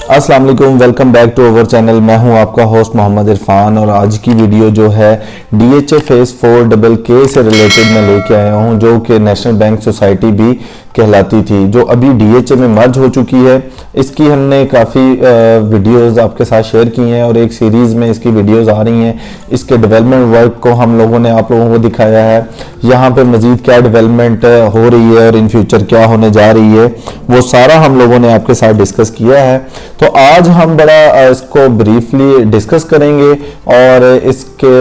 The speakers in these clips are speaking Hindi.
अस्सलाम वालेकुम, welcome back to our channel. मैं हूं आपका होस्ट मोहम्मद इरफान और आज की वीडियो जो है DHA फेज 4 से रिलेटेड मैं लेके आया हूं, जो कि नेशनल बैंक सोसाइटी भी कहलाती थी, जो अभी DHA में मर्ज हो चुकी है। इसकी हमने काफ़ी वीडियोस आपके साथ शेयर की हैं और एक सीरीज़ में इसकी वीडियोस आ रही हैं। इसके डेवलपमेंट वर्क को हम लोगों ने आप लोगों को दिखाया है। यहाँ पे मज़ीद क्या डेवलपमेंट हो रही है और इन फ्यूचर क्या होने जा रही है, वो सारा हम लोगों ने आपके साथ डिस्कस किया है। तो आज हम बड़ा इसको ब्रीफली डिस्कस करेंगे और इसके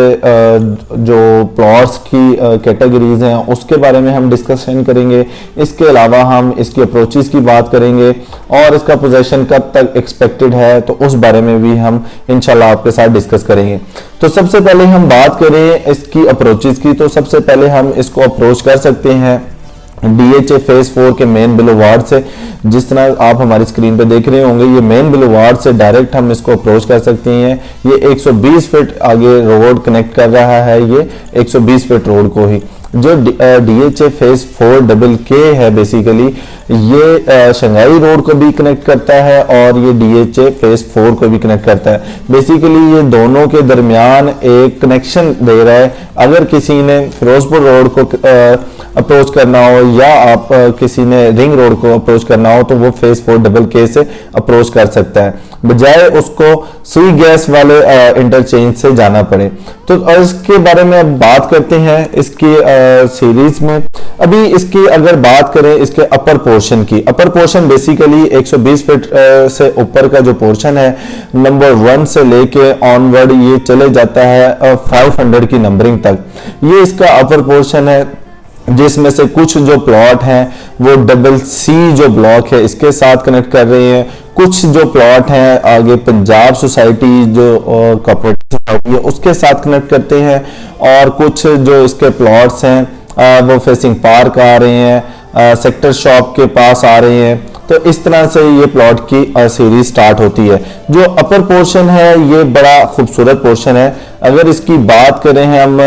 जो प्लॉट्स की कैटेगरीज हैं उसके बारे में हम डिस्कशन करेंगे। इसके अलावा हम इसकी अप्रोचेस की बात करेंगे और इसका पोजीशन कब तक एक्सपेक्टेड है, तो उस बारे में भी हम इंशाल्लाह आपके साथ डिस्कस करेंगे। तो सबसे पहले हम बात करें इसकी अप्रोचेस की, तो सबसे पहले हम इसको अप्रोच कर सकते हैं DHA फेज 4 के मेन बुलेवार्ड से। जिस तरह आप हमारी स्क्रीन पे देख रहे होंगे, ये मेन बुलेवार्ड से डायरेक्ट हम इसको अप्रोच कर सकते हैं। ये 120 फीट आगे रोड कनेक्ट कर रहा है, ये 120 फीट रोड को ही। जो DHA फेज 4 है बेसिकली ये शंघाई रोड को भी कनेक्ट करता है और ये DHA फेज 4 को भी कनेक्ट करता है। बेसिकली ये दोनों के दरमियान एक कनेक्शन दे रहा है। अगर किसी ने फिरोजपुर रोड को अप्रोच करना हो या आप किसी ने रिंग रोड को अप्रोच करना हो, तो वो फेज 4 से अप्रोच कर सकता है, बजाय उसको सुई गैस वाले इंटरचेंज से जाना पड़े। तो इसके बारे में अब बात करते हैं इसकी सीरीज में। अभी इसकी अगर बात करें इसके अपर पोर्शन की, अपर पोर्शन बेसिकली 120 फीट से ऊपर का जो पोर्शन है, नंबर 1 से लेके ऑनवर्ड ये चले जाता है 500 की नंबरिंग तक। ये इसका अपर पोर्शन है, जिसमें से कुछ जो प्लॉट हैं वो CCC जो ब्लॉक है इसके साथ कनेक्ट कर रहे हैं। कुछ जो प्लॉट हैं आगे पंजाब सोसाइटी जो कोऑपरेटिव सोसाइटी है उसके साथ कनेक्ट करते हैं, और कुछ जो इसके प्लॉट्स हैं वो फेसिंग पार्क आ रहे हैं, सेक्टर शॉप के पास आ रहे हैं। तो इस तरह से ये प्लॉट की सीरीज स्टार्ट होती है। जो अपर पोर्शन है ये बड़ा खूबसूरत पोर्शन है। अगर इसकी बात करें हम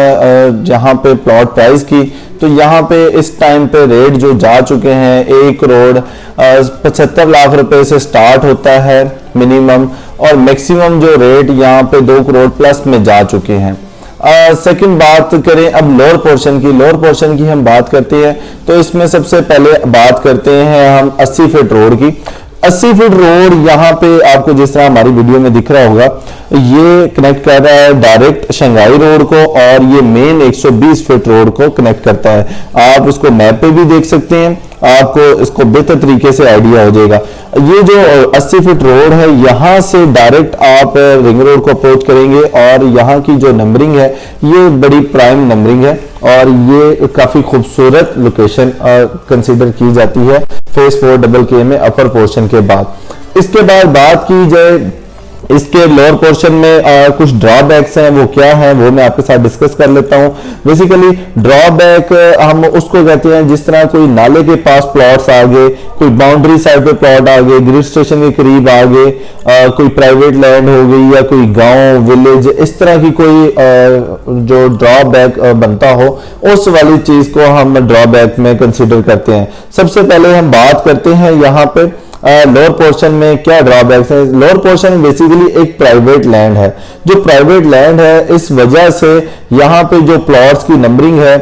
जहाँ पे प्लॉट प्राइस की, तो यहाँ पे इस टाइम पे रेट जो जा चुके हैं 1 करोड़ 75 लाख रुपए से स्टार्ट होता है मिनिमम, और मैक्सिमम जो रेट यहाँ पे 2 करोड़ प्लस में जा चुके हैं। सेकंड बात करें अब लोअर पोर्शन की हम बात करते हैं, तो इसमें सबसे पहले बात करते हैं हम 80 फीट रोड की। 80 फीट रोड यहाँ पे आपको जिस तरह हमारी वीडियो में दिख रहा होगा, ये कनेक्ट कर रहा है डायरेक्ट शंघाई रोड को और ये मेन 120 फीट रोड को कनेक्ट करता है। आप इसको मैप पे भी देख सकते हैं, आपको इसको बेहतर तरीके से आइडिया हो जाएगा। ये जो 80 फीट रोड है, यहाँ से डायरेक्ट आप रिंग रोड को अप्रोच करेंगे और यहाँ की जो नंबरिंग है ये बड़ी प्राइम नंबरिंग है और ये काफी खूबसूरत लोकेशन कंसीडर की जाती है फेज 4 में अपर पोर्शन के बाद। इसके बाद बात की जाए इसके लोअर पोर्शन में कुछ ड्रॉबैक्स हैं, वो क्या हैं वो मैं आपके साथ डिस्कस कर लेता हूं। बेसिकली ड्रॉबैक हम उसको कहते हैं जिस तरह कोई नाले के पास प्लॉट्स आ गए, कोई बाउंड्री साइड पे प्लॉट आ गए, ग्रिड स्टेशन के करीब आ गए, कोई प्राइवेट लैंड हो गई या कोई गांव विलेज, इस तरह की कोई जो ड्रॉबैक बनता हो, उस वाली चीज को हम ड्रॉबैक में कंसिडर करते हैं। सबसे पहले हम बात करते हैं यहाँ पे लोअर पोर्शन में क्या ड्रॉबैक्स है। लोअर पोर्शन बेसिकली एक प्राइवेट लैंड है। जो प्राइवेट लैंड है इस वजह से यहाँ पे जो प्लॉट्स की नंबरिंग है,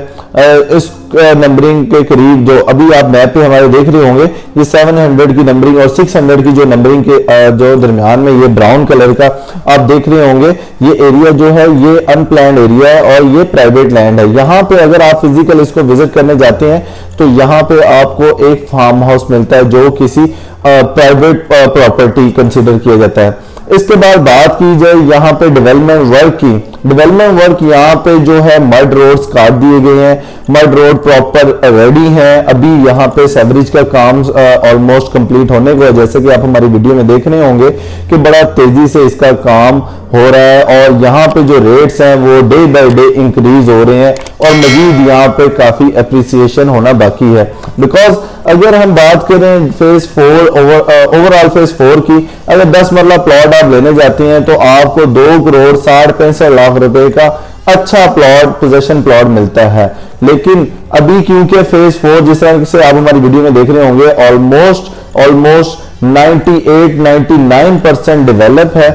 इस नंबरिंग के करीब जो अभी आप मैप पे हमारे देख रहे होंगे, ये 700 की नंबरिंग और 600 की जो नंबरिंग के जो दरमियान में ये ब्राउन कलर का आप देख रहे होंगे, ये एरिया जो है ये अनप्लैन्ड एरिया है और ये प्राइवेट लैंड है। यहाँ पे अगर आप फिजिकल इसको विजिट करने जाते हैं तो यहाँ पे आपको एक फार्म हाउस मिलता है जो किसी प्राइवेट प्रॉपर्टी कंसिडर किया जाता है। इसके बाद बात की जाए यहाँ पे डेवलपमेंट वर्क की। डेवलपमेंट वर्क यहाँ पे जो है मड रोड्स काट दिए गए हैं, मड रोड प्रॉपर रेडी है। अभी यहाँ पे सेवरेज का काम ऑलमोस्ट कंप्लीट होने को है, जैसे कि आप हमारी वीडियो में देख रहे होंगे कि बड़ा तेजी से इसका काम हो रहा है और यहाँ पे जो रेट्स हैं वो डे बाय डे इंक्रीज हो रहे हैं और मजीद यहाँ पे काफी एप्रिसिएशन होना बाकी है। बिकॉज अगर हम बात करें फेज 4 ओवरऑल फेज 4 की, अगर 10 मरला प्लॉट आप लेने जाते हैं तो आपको 2 करोड़ 65 लाख रुपए का अच्छा प्लॉट पोजेशन प्लॉट मिलता है। लेकिन अभी क्योंकि फेज 4 जिस तरह से आप हमारी वीडियो में देख रहे होंगे ऑलमोस्ट ऑलमोस्ट 98-99% डेवलप है।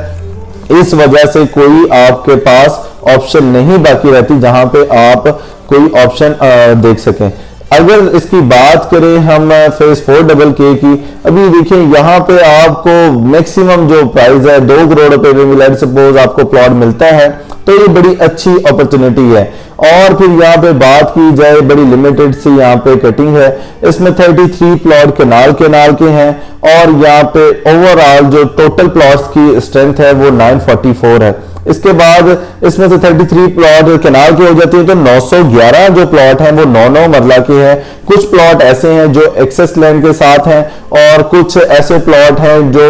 इस वजह से कोई आपके पास ऑप्शन नहीं बाकी रहती जहां पे आप कोई ऑप्शन देख सकें। अगर इसकी बात करें हम फेज 4KK की, अभी देखिए यहाँ पे आपको मैक्सिमम जो प्राइस है 2 करोड़ रुपए में मिला, सपोज आपको प्लॉट मिलता है तो ये बड़ी अच्छी अपॉर्चुनिटी है। और फिर यहाँ पे बात की जाए, बड़ी लिमिटेड सी यहाँ पे कटिंग है, इसमें 33 प्लॉट केनाल के हैं और यहाँ पे ओवरऑल जो टोटल प्लॉट्स की स्ट्रेंथ है वो 944 है। इसके बाद इसमें से 33 प्लॉट केनाल के हो जाती है तो 911 जो प्लॉट हैं वो 9-9 मरला के हैं। कुछ प्लॉट ऐसे हैं जो एक्सेस लैंड के साथ हैं और कुछ ऐसे प्लॉट हैं जो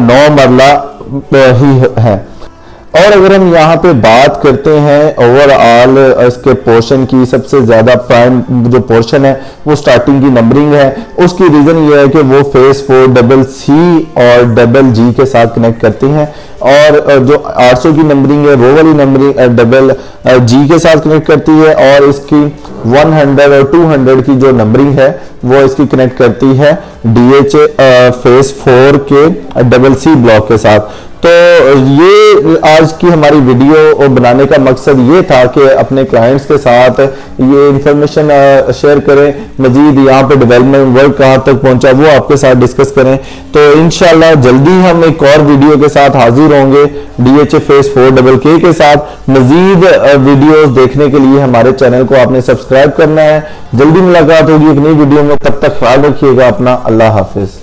9 मरला ही हैं। और अगर हम यहाँ पे बात करते हैं ओवरऑल इसके पोर्शन की, सबसे ज्यादा प्राइम जो पोर्शन है वो स्टार्टिंग की नंबरिंग है। उसकी रीजन ये है कि वो फेज 4CC और DG के साथ कनेक्ट करती हैं और जो 800 की नंबरिंग है वो वाली नंबरिंग DG के साथ कनेक्ट करती है और इसकी 100 और 200 की जो नंबरिंग है वो इसकी कनेक्ट करती है DH फेज 4 के CC ब्लॉक के साथ। तो ये आज की हमारी वीडियो बनाने का मकसद ये था कि अपने क्लाइंट्स के साथ ये इंफॉर्मेशन शेयर करें, मजीद यहाँ पे डेवलपमेंट वर्क कहाँ तक पहुंचा वो आपके साथ डिस्कस करें। तो इंशाल्लाह जल्दी हम एक और वीडियो के साथ हाजिर होंगे DH फेज 4KK के साथ। मजीद वीडियोस देखने के लिए हमारे चैनल को आपने सब्सक्राइब करना है। जल्दी मुलाकात होगी एक नई वीडियो में, तब तक ख्याल रखिएगा अपना। अल्लाह हाफिज।